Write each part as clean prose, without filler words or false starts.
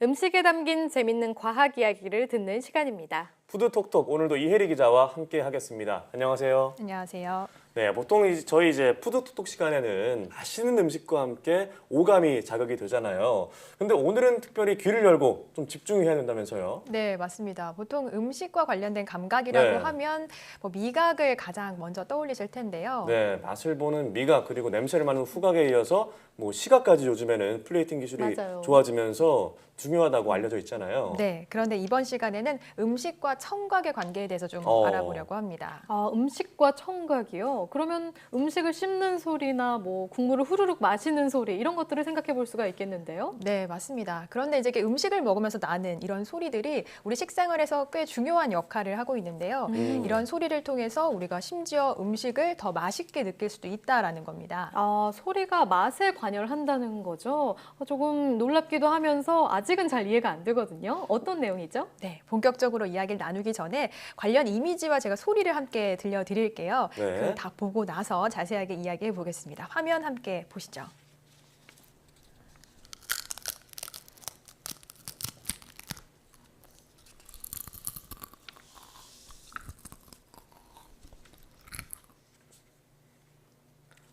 음식에 담긴 재밌는 과학 이야기를 듣는 시간입니다. 푸드톡톡 오늘도 이혜리 기자와 함께 하겠습니다. 안녕하세요. 안녕하세요. 네, 보통 저희 푸드톡톡 시간에는 맛있는 음식과 함께 오감이 자극이 되잖아요. 근데 오늘은 특별히 귀를 열고 좀 집중해야 된다면서요? 네, 맞습니다. 보통 음식과 관련된 감각이라고 네. 하면 미각을 가장 먼저 떠올리실 텐데요. 네, 맛을 보는 미각 그리고 냄새를 맡는 후각에 이어서 시각까지 요즘에는 플레이팅 기술이 맞아요. 좋아지면서 중요하다고 알려져 있잖아요. 네, 그런데 이번 시간에는 음식과 청각의 관계에 대해서 좀 알아보려고 합니다. 음식과 청각이요? 그러면 음식을 씹는 소리나 국물을 후루룩 마시는 소리 이런 것들을 생각해 볼 수가 있겠는데요? 네, 맞습니다. 그런데 이제 이게 음식을 먹으면서 나는 이런 소리들이 우리 식생활에서 꽤 중요한 역할을 하고 있는데요. 이런 소리를 통해서 우리가 심지어 음식을 더 맛있게 느낄 수도 있다라는 겁니다. 소리가 맛에 관여를 한다는 거죠? 조금 놀랍기도 하면서 아직은 잘 이해가 안 되거든요. 어떤 내용이죠? 네, 본격적으로 이야기를 나누기 전에 관련 이미지와 제가 소리를 함께 들려드릴게요. 네. 그 다 보고 나서 자세하게 이야기해 보겠습니다. 화면 함께 보시죠.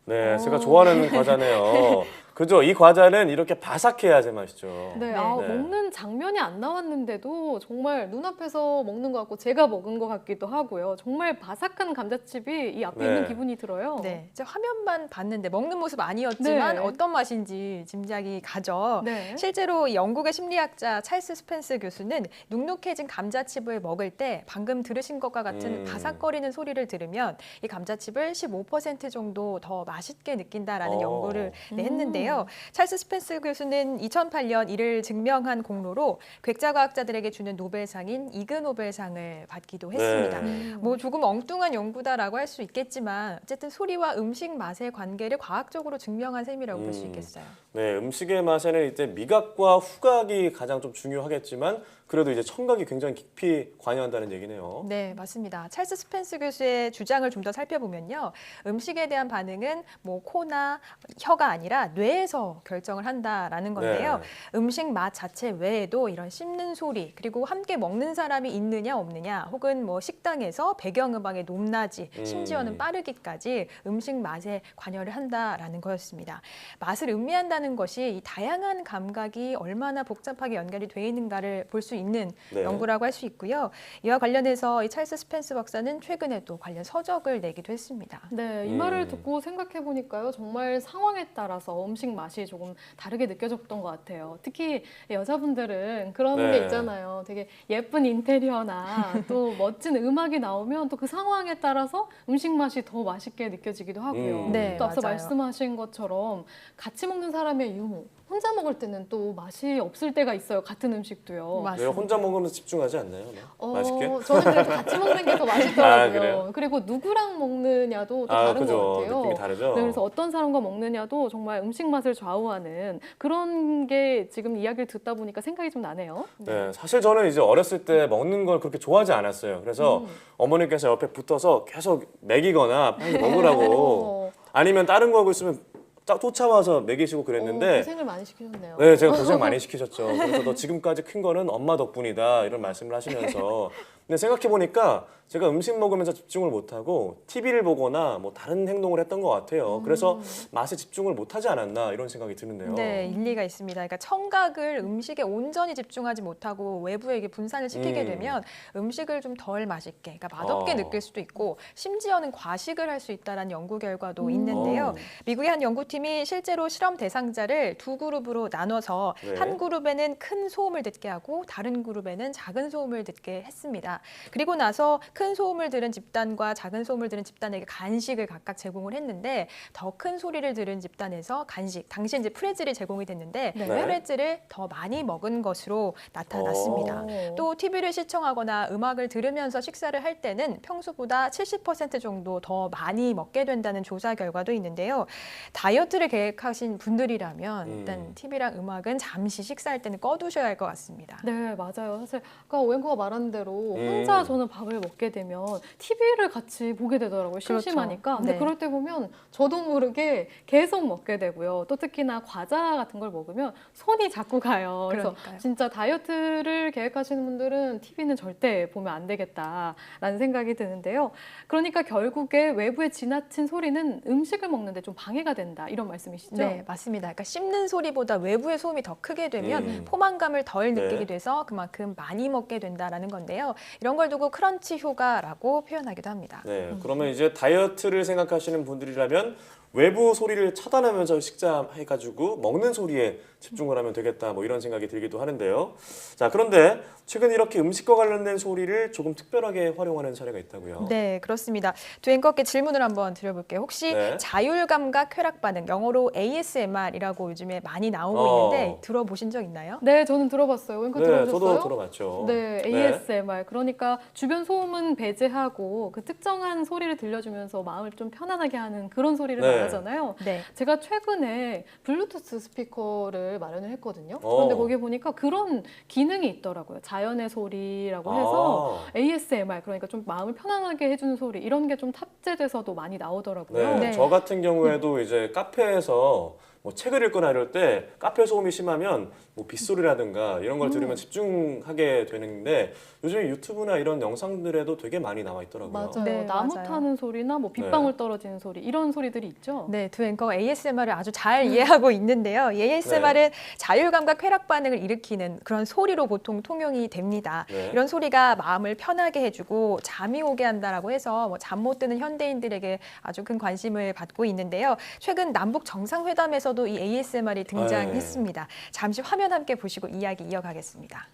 네, 제가 좋아하는 과자네요. 그죠? 이 과자는 이렇게 바삭해야 제맛이죠. 네, 네. 먹는 장면이 안 나왔는데도 정말 눈앞에서 먹는 것 같고 제가 먹은 것 같기도 하고요. 정말 바삭한 감자칩이 이 앞에 네. 있는 기분이 들어요. 네, 이제 화면만 봤는데 먹는 모습 아니었지만 네. 어떤 맛인지 짐작이 가죠. 네. 실제로 영국의 심리학자 찰스 스펜스 교수는 눅눅해진 감자칩을 먹을 때 방금 들으신 것과 같은 바삭거리는 소리를 들으면 이 감자칩을 15% 정도 더 맛있게 느낀다라는 연구를 했는데요. 찰스 스펜스 교수는 2008년 이를 증명한 공로로 객자과학자들에게 주는 노벨상인 이그 노벨상을 받기도 했습니다. 네. 조금 엉뚱한 연구다라고 할 수 있겠지만 어쨌든 소리와 음식 맛의 관계를 과학적으로 증명한 셈이라고 볼 수 있겠어요. 네, 음식의 맛에는 이제 미각과 후각이 가장 좀 중요하겠지만 그래도 이제 청각이 굉장히 깊이 관여한다는 얘기네요. 네, 맞습니다. 찰스 스펜스 교수의 주장을 좀 더 살펴보면요. 음식에 대한 반응은 코나 혀가 아니라 뇌에서 결정을 한다라는 건데요. 네. 음식 맛 자체 외에도 이런 씹는 소리, 그리고 함께 먹는 사람이 있느냐 없느냐, 혹은 식당에서 배경음악의 높낮이, 심지어는 빠르기까지 음식 맛에 관여를 한다라는 거였습니다. 맛을 음미한다는 것이 이 다양한 감각이 얼마나 복잡하게 연결이 돼 있는가를 볼 수 있는 네. 연구라고 할 수 있고요. 이와 관련해서 이 찰스 스펜스 박사는 최근에 또 관련 서적을 내기도 했습니다. 네, 이 말을 듣고 생각해 보니까요. 정말 상황에 따라서 음식 맛이 조금 다르게 느껴졌던 것 같아요. 특히 여자분들은 그런 네. 게 있잖아요. 되게 예쁜 인테리어나 또 멋진 음악이 나오면 또 그 상황에 따라서 음식 맛이 더 맛있게 느껴지기도 하고요. 네, 또 앞서 맞아요. 말씀하신 것처럼 같이 먹는 사람의 유무, 혼자 먹을 때는 또 맛이 없을 때가 있어요. 같은 음식도요. 왜 혼자 먹으면 집중하지 않나요? 맛있게? 저는 그래도 같이 먹는 게 더 맛있더라고요. 그래요? 그리고 누구랑 먹느냐도 또 다른 그죠. 것 같아요. 느낌이 다르죠? 네, 그래서 어떤 사람과 먹느냐도 정말 음식 맛을 좌우하는 그런 게 지금 이야기를 듣다 보니까 생각이 좀 나네요. 네, 사실 저는 이제 어렸을 때 먹는 걸 그렇게 좋아하지 않았어요. 그래서 어머니께서 옆에 붙어서 계속 먹이거나 빨리 먹으라고 아니면 다른 거 하고 있으면 쫓아와서 먹이시고 그랬는데 고생을 많이 시키셨네요. 네, 제가 고생 많이 시키셨죠. 그래서 너 지금까지 큰 거는 엄마 덕분이다 이런 말씀을 하시면서 근데 생각해 보니까 제가 음식 먹으면서 집중을 못하고 TV를 보거나 다른 행동을 했던 것 같아요. 그래서 맛에 집중을 못하지 않았나 이런 생각이 드는데요. 네, 일리가 있습니다. 그러니까 청각을 음식에 온전히 집중하지 못하고 외부에게 분산을 시키게 되면 음식을 좀 덜 맛있게, 그러니까 맛없게 느낄 수도 있고 심지어는 과식을 할 수 있다는 연구 결과도 있는데요. 미국의 한 연구팀이 실제로 실험 대상자를 두 그룹으로 나눠서 네. 한 그룹에는 큰 소음을 듣게 하고 다른 그룹에는 작은 소음을 듣게 했습니다. 그리고 나서 큰 소음을 들은 집단과 작은 소음을 들은 집단에게 간식을 각각 제공을 했는데 더 큰 소리를 들은 집단에서 간식, 당시 이제 프레즐이 제공이 됐는데 네. 프레즐을 더 많이 먹은 것으로 나타났습니다. 또 TV를 시청하거나 음악을 들으면서 식사를 할 때는 평소보다 70% 정도 더 많이 먹게 된다는 조사 결과도 있는데요. 다이어트를 계획하신 분들이라면 일단 TV랑 음악은 잠시 식사할 때는 꺼두셔야 할 것 같습니다. 네, 맞아요. 사실 아까 오앵커가 말한 대로 혼자 저는 밥을 먹게 되면 TV를 같이 보게 되더라고요. 심심하니까. 근데 네. 그럴 때 보면 저도 모르게 계속 먹게 되고요. 또 특히나 과자 같은 걸 먹으면 손이 자꾸 가요. 그래서 그러니까요. 진짜 다이어트를 계획하시는 분들은 TV는 절대 보면 안 되겠다라는 생각이 드는데요. 그러니까 결국에 외부의 지나친 소리는 음식을 먹는데 좀 방해가 된다. 이런 말씀이시죠? 네, 맞습니다. 그러니까 씹는 소리보다 외부의 소음이 더 크게 되면 포만감을 덜 네. 느끼게 돼서 그만큼 많이 먹게 된다라는 건데요. 이런 걸 두고 크런치 효과라고 표현하기도 합니다. 네, 그러면 이제 다이어트를 생각하시는 분들이라면 외부 소리를 차단하면서 식사해가지고 먹는 소리에 집중을 하면 되겠다, 뭐 이런 생각이 들기도 하는데요. 자, 그런데 최근 이렇게 음식과 관련된 소리를 조금 특별하게 활용하는 사례가 있다고요. 네, 그렇습니다. 두 앵커께 질문을 한번 드려볼게요. 혹시 네. 자율감각 쾌락 반응, 영어로 ASMR이라고 요즘에 많이 나오고 어. 있는데 들어보신 적 있나요? 네, 저는 들어봤어요. 앵커 네, 들어보셨어요? 저도 들어봤죠. 네, ASMR. 그러니까 주변 소음은 배제하고 그 특정한 소리를 들려주면서 마음을 좀 편안하게 하는 그런 소리를 네. 말하잖아요. 네. 제가 최근에 블루투스 스피커를 마련을 했거든요. 그런데 어. 거기에 보니까 그런 기능이 있더라고요. 자연의 소리라고 해서 ASMR, 그러니까 좀 마음을 편안하게 해주는 소리, 이런 게 좀 탑재돼서도 많이 나오더라고요. 네, 네. 저 같은 경우에도 이제 카페에서 뭐 책을 읽거나 이럴 때 카페 소음이 심하면 뭐 빗소리라든가 이런 걸 들으면 집중하게 되는데 요즘에 유튜브나 이런 영상들에도 되게 많이 나와 있더라고요. 맞아요. 네, 나무 맞아요. 타는 소리나 뭐 빗방울 떨어지는 소리, 이런 소리들이 있죠. 네, 두 앵커가 ASMR을 아주 잘 이해하고 있는데요. 이 ASMR은 자율감각 쾌락 반응을 일으키는 그런 소리로 보통 통용이 됩니다. 네. 이런 소리가 마음을 편하게 해주고 잠이 오게 한다라고 해서 뭐 잠 못 드는 현대인들에게 아주 큰 관심을 받고 있는데요. 최근 남북 정상회담에서도 이 ASMR이 등장했습니다. 잠시 화면 함께 보시고 이야기 이어가겠습니다.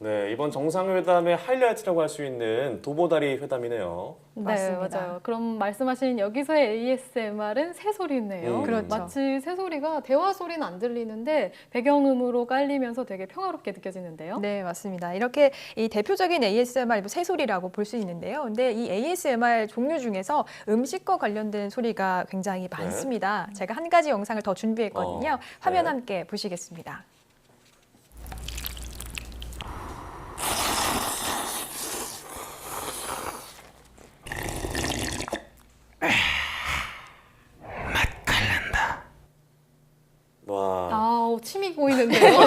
네, 이번 정상회담의 하이라이트라고 할 수 있는 도보다리 회담이네요. 네, 맞습니다. 맞아요. 그럼 말씀하신 여기서의 ASMR은 새소리네요. 그렇죠. 마치 새소리가 대화 소리는 안 들리는데 배경음으로 깔리면서 되게 평화롭게 느껴지는데요. 네, 맞습니다. 이렇게 이 대표적인 ASMR 새소리라고 볼 수 있는데요. 근데 이 ASMR 종류 중에서 음식과 관련된 소리가 굉장히 많습니다. 제가 한 가지 영상을 더 준비했거든요. 화면 네. 함께 보시겠습니다. 와, 아, 침이 보이는데요.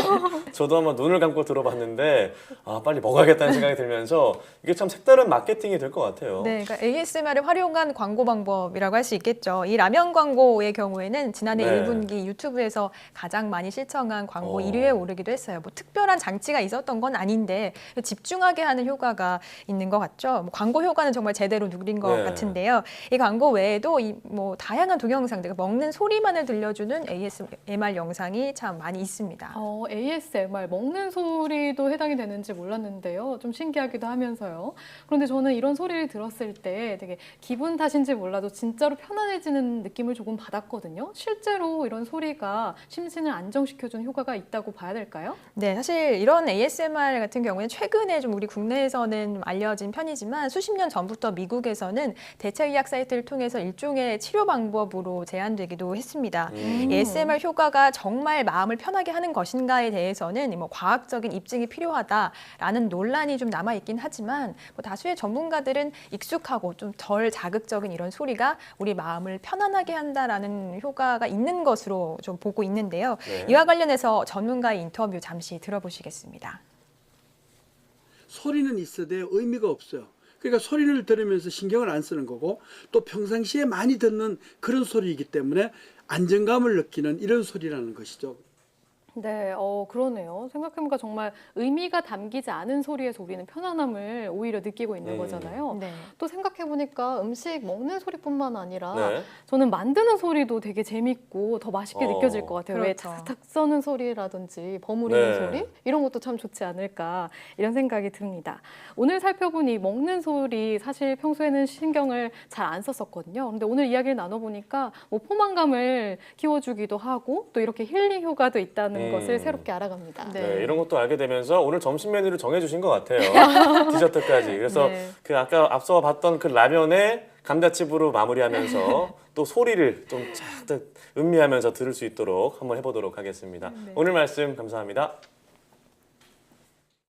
저도 한번 눈을 감고 들어봤는데 아, 빨리 먹어야겠다는 생각이 들면서 이게 참 색다른 마케팅이 될 것 같아요. 네, 그러니까 ASMR을 활용한 광고 방법이라고 할 수 있겠죠. 이 라면 광고의 경우에는 지난해 네. 1분기 유튜브에서 가장 많이 시청한 광고 어. 1위에 오르기도 했어요. 뭐 특별한 장치가 있었던 건 아닌데 집중하게 하는 효과가 있는 것 같죠. 뭐 광고 효과는 정말 제대로 누린 것 네. 같은데요. 이 광고 외에도 뭐 다양한 동영상들, 먹는 소리만을 들려주는 ASMR 영상이 참 많이 있습니다. ASMR, 먹는 소리도 해당이 되는지 몰랐는데요. 좀 신기하기도 하면서요. 그런데 저는 이런 소리를 들었을 때 되게 기분 탓인지 몰라도 진짜로 편안해지는 느낌을 조금 받았거든요. 실제로 이런 소리가 심신을 안정시켜주는 효과가 있다고 봐야 될까요? 네, 사실 이런 ASMR 같은 경우는 최근에 좀 우리 국내에서는 좀 알려진 편이지만 수십 년 전부터 미국에서는 대체의학 사이트를 통해서 일종의 치료 방법으로 제한되기도 했습니다. ASMR 효과가 정말 마음을 편하게 하는 것인가에 대해서는 뭐 과학적인 입증이 필요하다라는 논란이 좀 남아 있긴 하지만 뭐 다수의 전문가들은 익숙하고 좀 덜 자극적인 이런 소리가 우리 마음을 편안하게 한다라는 효과가 있는 것으로 좀 보고 있는데요. 네. 이와 관련해서 전문가의 인터뷰 잠시 들어보시겠습니다. 소리는 있어도 의미가 없어요. 그러니까 소리를 들으면서 신경을 안 쓰는 거고 또 평상시에 많이 듣는 그런 소리이기 때문에 안정감을 느끼는 이런 소리라는 것이죠. 네, 그러네요. 생각해보니까 정말 의미가 담기지 않은 소리에서 우리는 편안함을 오히려 느끼고 있는 거잖아요. 네. 또 생각해보니까 음식 먹는 소리뿐만 아니라 네. 저는 만드는 소리도 되게 재밌고 더 맛있게 느껴질 것 같아요. 왜 그렇죠. 탁탁 써는 소리라든지 버무리는 네. 소리 이런 것도 참 좋지 않을까 이런 생각이 듭니다. 오늘 살펴보니 먹는 소리 사실 평소에는 신경을 잘 안 썼었거든요. 그런데 오늘 이야기를 나눠보니까 뭐 포만감을 키워주기도 하고 또 이렇게 힐링 효과도 있다는 것을 새롭게 알아갑니다. 네. 네, 이런 것도 알게 되면서 오늘 점심 메뉴를 정해주신 것 같아요. 디저트까지. 그래서 네. 그 아까 앞서 봤던 그 라면에 감자칩으로 마무리하면서 또 소리를 좀 잔뜩 음미하면서 들을 수 있도록 한번 해보도록 하겠습니다. 오늘 말씀 감사합니다.